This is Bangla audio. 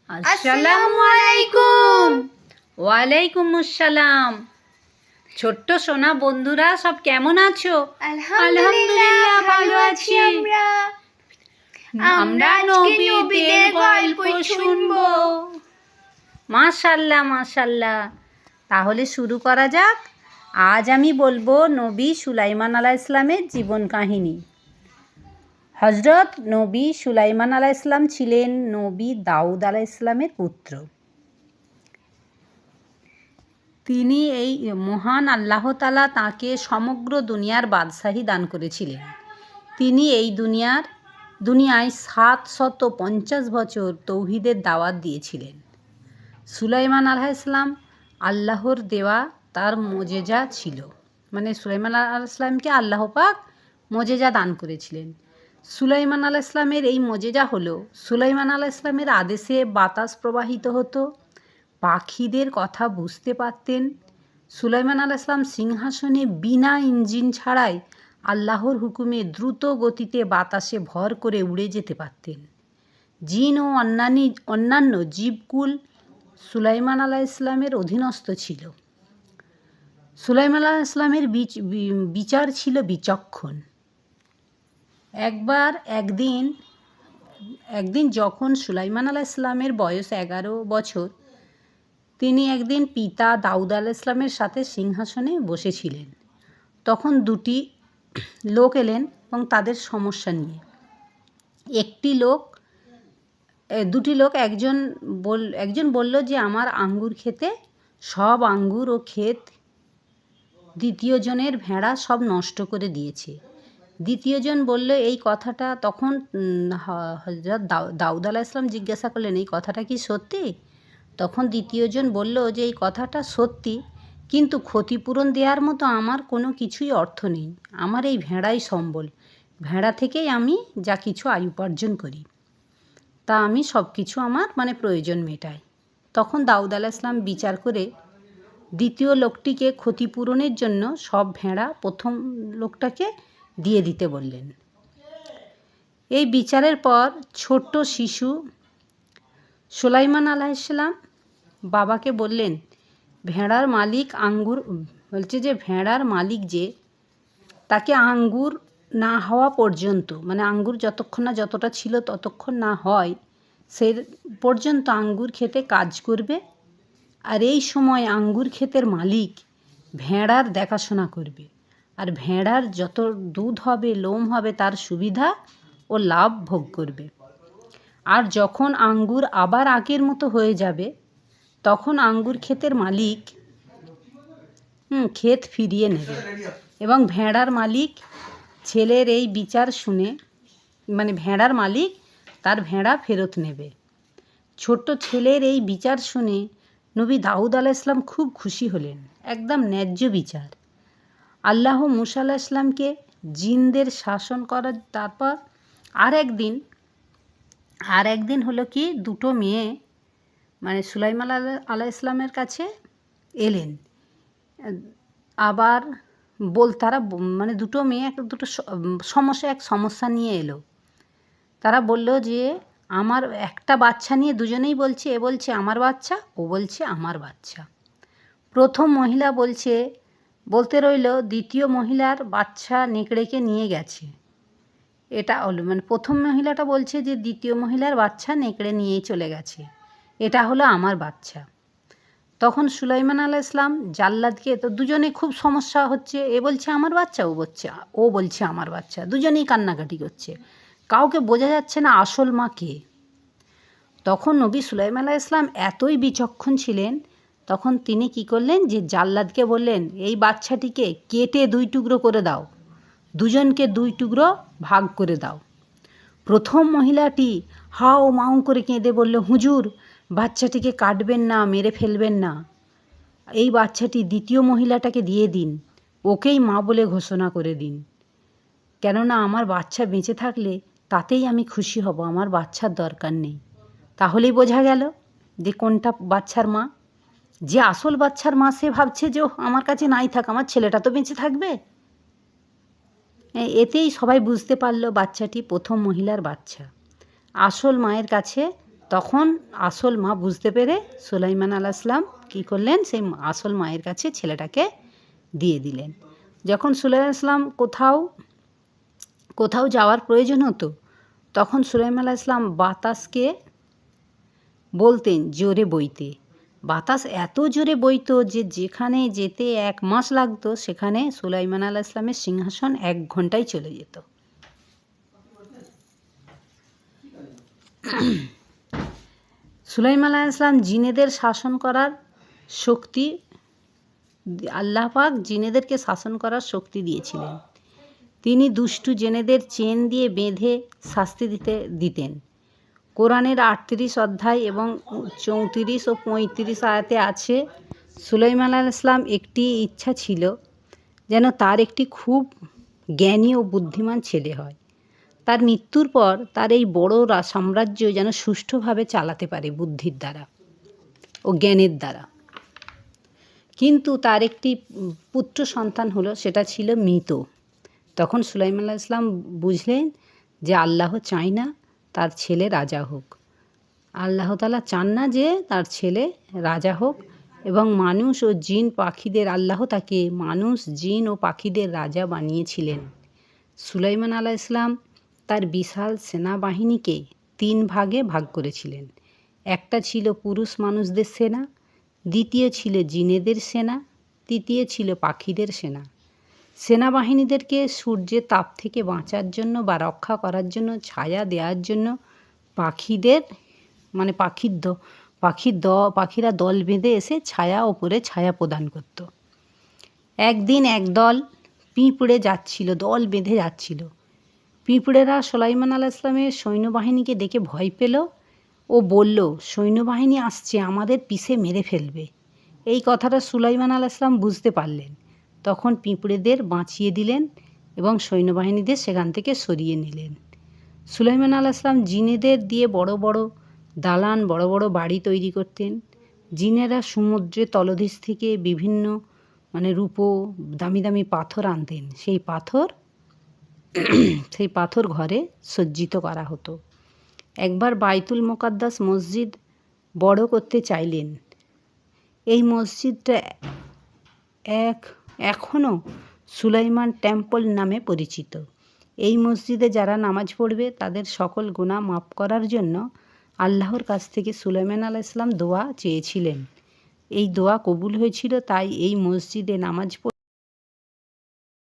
আসসালামু আলাইকুম। ওয়ালাইকুম আসসালাম। ছোট্ট সোনা বন্ধুরা সব কেমন আছো? আলহামদুলিল্লাহ ভালো আছি আমরা নবীদের গল্প শুনবো। মাশাআল্লাহ মাশাআল্লাহ। তাহলে শুরু করা যাক। আজ আমি বলবো নবী সুলাইমান আলাইহিস সালামের জীবন কাহিনী। হযরত নবী সুলাইমান আলাইহিস সালাম ছিলেন নবী দাউদ আলাইহিস সালামের পুত্র। তিনি এই মহান আল্লাহ তাআলা তাঁকে সমগ্র দুনিয়ার বাদশাহী দান করেছিলেন। তিনি এই দুনিয়ায় 750 বছর তৌহিদের দাওয়াত দিয়েছিলেন। সুলাইমান আলাইহিস সালাম আল্লাহর দেওয়া তার মুজিজা ছিল, মানে সুলাইমান আলাইহিস সালামকে আল্লাহ পাক মুজিজা দান করেছিলেন। সুলাইমান আলাইহিস সালামের এই মুজিজা হলো, সুলাইমান আলাইহিস সালামের আদেশে বাতাস প্রবাহিত হতো, পাখিদের কথা বুঝতে পারতেন। সুলাইমান আলাইহিস সালাম সিংহাসনে বিনা ইঞ্জিন ছাড়াই আল্লাহর হুকুমে দ্রুত গতিতে বাতাসে ভর করে উড়ে যেতে পারতেন। জিন ও অন্যান্য জীবকুল সুলাইমান আলাইহিস সালামের অধীনস্থ ছিল। সুলাইমান আলাইহিস সালামের বিচার ছিল বিচক্ষণ। একদিন যখন সুলাইমান আলাইহিস সালামের বয়স 11 বছর, তিনি একদিন পিতা দাউদ আলাইহিস সালামের সাথে সিংহাসনে বসেছিলেন। তখন দুটি লোক এলেন এবং তাদের সমস্যা নিয়ে। একজন বলল যে আমার আঙ্গুর ক্ষেতে সব আঙ্গুর ও ক্ষেত দ্বিতীয় জনের ভেড়া সব নষ্ট করে দিয়েছে। দ্বিতীয় জন বলল এই কথাটা। তখন হযরত দাউদ আলাইহিস সালাম জিজ্ঞাসা করলেন, এই কথাটা কি সত্যি? তখন দ্বিতীয় জন বলল যে এই কথাটা সত্যি, কিন্তু ক্ষতিপূরণ দেওয়ার মতো আমার কোনো কিছুই অর্থ নেই। আমার এই ভেড়াই সম্বল। ভেড়া থেকেই আমি যা কিছু আয় উপার্জন করি, তা আমি সব কিছু আমার প্রয়োজন মেটাই। তখন দাউদ আলাইহিস সালাম বিচার করে দ্বিতীয় লোকটিকে ক্ষতিপূরণের জন্য সব ভেড়া প্রথম লোকটাকে দিয়ে দিতে বললেন। এই বিচারের পর ছোট্ট শিশু সুলাইমান আলাইহিস সালাম বাবাকে বললেন, ভেড়ার মালিক যে তাকে আঙ্গুর না হওয়া পর্যন্ত, আঙ্গুর যতক্ষণ না যতটা ছিল ততক্ষণ না হয় সে পর্যন্ত আঙ্গুর খেতে কাজ করবে, আর এই সময় আঙ্গুর ক্ষেতের মালিক ভেড়ার দেখাশোনা করবে, আর ভেড়ার যত দুধ হবে লোম হবে তার সুবিধা ও লাভ ভোগ করবে। আর যখন আঙ্গুর আবার আগের মতো হয়ে যাবে তখন আঙ্গুর ক্ষেতের মালিক ক্ষেত ফিরিয়ে নেবে এবং ভেড়ার মালিক ছেলের এই বিচার শুনে ভেড়ার মালিক তার ভেড়া ফেরত নেবে। ছোট্ট ছেলের এই বিচার শুনে নবী দাউদ আলাইহিস সালাম খুব খুশি হলেন। একদম ন্যায্য বিচার। আল্লাহ মূসা আলাইহিস সালামকে জিনদের শাসন করার তারপর আর একদিন হলো কি, দুটো মেয়ে সুলাইমান আলাইহিস সালামের কাছে এলেন। আবার তারা দুটো মেয়ে দুটো সমস্যা নিয়ে এলো। তারা বলল যে আমার একটা বাচ্চা নিয়ে দুজনেই বলছে, এ বলছে আমার বাচ্চা, ও বলছে আমার বাচ্চা। প্রথম মহিলা বলতে রইল দ্বিতীয় মহিলার বাচ্চা নেকড়েকে নিয়ে গেছে। এটা হলো প্রথম মহিলাটা বলছে যে দ্বিতীয় মহিলার বাচ্চা নেকড়ে নিয়েই চলে গেছে, এটা হলো আমার বাচ্চা। তখন সুলাইমান আলাইহিস সালাম জাল্লাদকে, তো দুজনে খুব সমস্যা হচ্ছে, এ বলছে আমার বাচ্চা, ও বলছে আমার বাচ্চা, দুজনেই কান্নাকাটি করছে, কাউকে বোঝা যাচ্ছে না আসল মা কে। তখন নবী সুলাইমান আলাইহিস সালাম এতই বিচক্ষণ ছিলেন, তখন তিনি কি করলেন যে জাল্লাদকে বললেন, এই বাচ্চাটিকে কেটে 2 টুকরো করে দাও, দুজনকে 2 টুকরো ভাগ করে দাও। প্রথম মহিলাটি হাও মাও করে কেঁদে বলল, হুজুর বাচ্চাটিকে কাটবেন না, মেরে ফেলবেন না, এই বাচ্চাটি দ্বিতীয় মহিলাটাকে দিয়ে দিন, ওকেই মা বলে ঘোষণা করে দিন, কেননা আমার বাচ্চা বেঁচে থাকলে তাতেই আমি খুশি হব, আমার বাচ্চার দরকার নেই। তাহলেই বোঝা গেল যে কোনটা বাচ্চার মা। যে আসল বাচ্চার মা সে ভাবছে যে আমার কাছে নাই থাক, আমার ছেলেটা তো বেঁচে থাকবে। এতেই সবাই বুঝতে পারলো বাচ্চাটি প্রথম মহিলার বাচ্চা। আসল মায়ের কাছে তখন আসল মা বুঝতে পেরে সুলাইমান আলাইহিসসালাম কী করলেন, সেই আসল মায়ের কাছে ছেলেটাকে দিয়ে দিলেন। যখন সুলাইমান আলাইহিসসালাম কোথাও যাওয়ার প্রয়োজন হতো, তখন সুলাইমান আলাইহিসসালাম বাতাসকে বলতেন জোরে বইতে। বাতাস এত জোরে বইতো যে যেখানে যেতে 1 মাস লাগতো, সেখানে সুলাইমান আলাইহিসসালামের সিংহাসন 1 ঘন্টায় চলে যেত। সুলাইমান আলাইহিসসালাম জিনেদের শাসন করার শক্তি, আল্লাহ পাক জিনেদেরকে শাসন করার শক্তি দিয়েছিলেন। তিনি দুষ্টু জেনেদের চেন দিয়ে বেঁধে শাস্তি দিতেন। কোরআনের 38 অধ্যায় এবং 34 ও 35 আয়াতে আছে, সুলাইমান আলাইহিসসালাম একটি ইচ্ছা ছিল যেন তার একটি খুব জ্ঞানী ও বুদ্ধিমান ছেলে হয়। তার মৃত্যুর পর তার এই বড় সাম্রাজ্য যেন সুষ্ঠুভাবে চালাতে পারে বুদ্ধির দ্বারা ও জ্ঞানের দ্বারা। কিন্তু তার একটি পুত্র সন্তান হলো, সেটা ছিল মৃত। তখন সুলাইমান আলাইহিসসালাম বুঝলেন যে আল্লাহ চায় না তার ছেলে রাজা হোক। আল্লাহ তাআলা চান না যে তার ছেলে রাজা হোক, এবং মানুষ ও জিন পাখিদের, আল্লাহ তাকে মানুষ, জিন ও পাখিদের রাজা বানিয়েছিলেন। সুলাইমান আলাইহিসসালাম তার বিশাল সেনাবাহিনীকে 3 ভাগে ভাগ করেছিলেন। একটা ছিল পুরুষ মানুষদের সেনা, দ্বিতীয় ছিল জিনেদের সেনা, তৃতীয় ছিল পাখিদের সেনা। সেনাবাহিনীদেরকে সূর্যের তাপ থেকে বাঁচার জন্য বা রক্ষা করার জন্য, ছায়া দেওয়ার জন্য পাখিরা দল বেঁধে এসে ছায়া ওপরে ছায়া প্রদান করত। একদিন একদল পিঁপড়ে যাচ্ছিল, দল বেঁধে যাচ্ছিল। পিঁপড়েরা সুলাইমান আলাইহিসসালামের সৈন্যবাহিনীকে দেখে ভয় পেল ও বলল, সৈন্যবাহিনী আসছে, আমাদের পিষে মেরে ফেলবে। এই কথাটা সুলাইমান আলাইহিসসালাম বুঝতে পারলেন। তখন পিঁপড়েদের বাঁচিয়ে দিলেন এবং সৈন্যবাহিনীদের সেখান থেকে সরিয়ে নিলেন। সুলাইমান আলাইহিসসালাম জিনেদের দিয়ে বড় বড় দালান, বড় বড় বাড়ি তৈরি করতেন। জিনেরা সমুদ্রের তলদেশ থেকে বিভিন্ন রূপো, দামি দামি পাথর আনতেন। সেই পাথর ঘরে সজ্জিত করা হতো। একবার বাইতুল মুকাদ্দাস মসজিদ বড় করতে চাইলেন। এই মসজিদটা এখনও সুলাইমান টেম্পল নামে পরিচিত। এই মসজিদে যারা নামাজ পড়বে তাদের সকল গুনাহ মাফ করার জন্য আল্লাহর কাছ থেকে সুলাইমান আলাইহিসসালাম দোয়া চেয়েছিলেন। এই দোয়া কবুল হয়েছিল, তাই এই মসজিদে নামাজ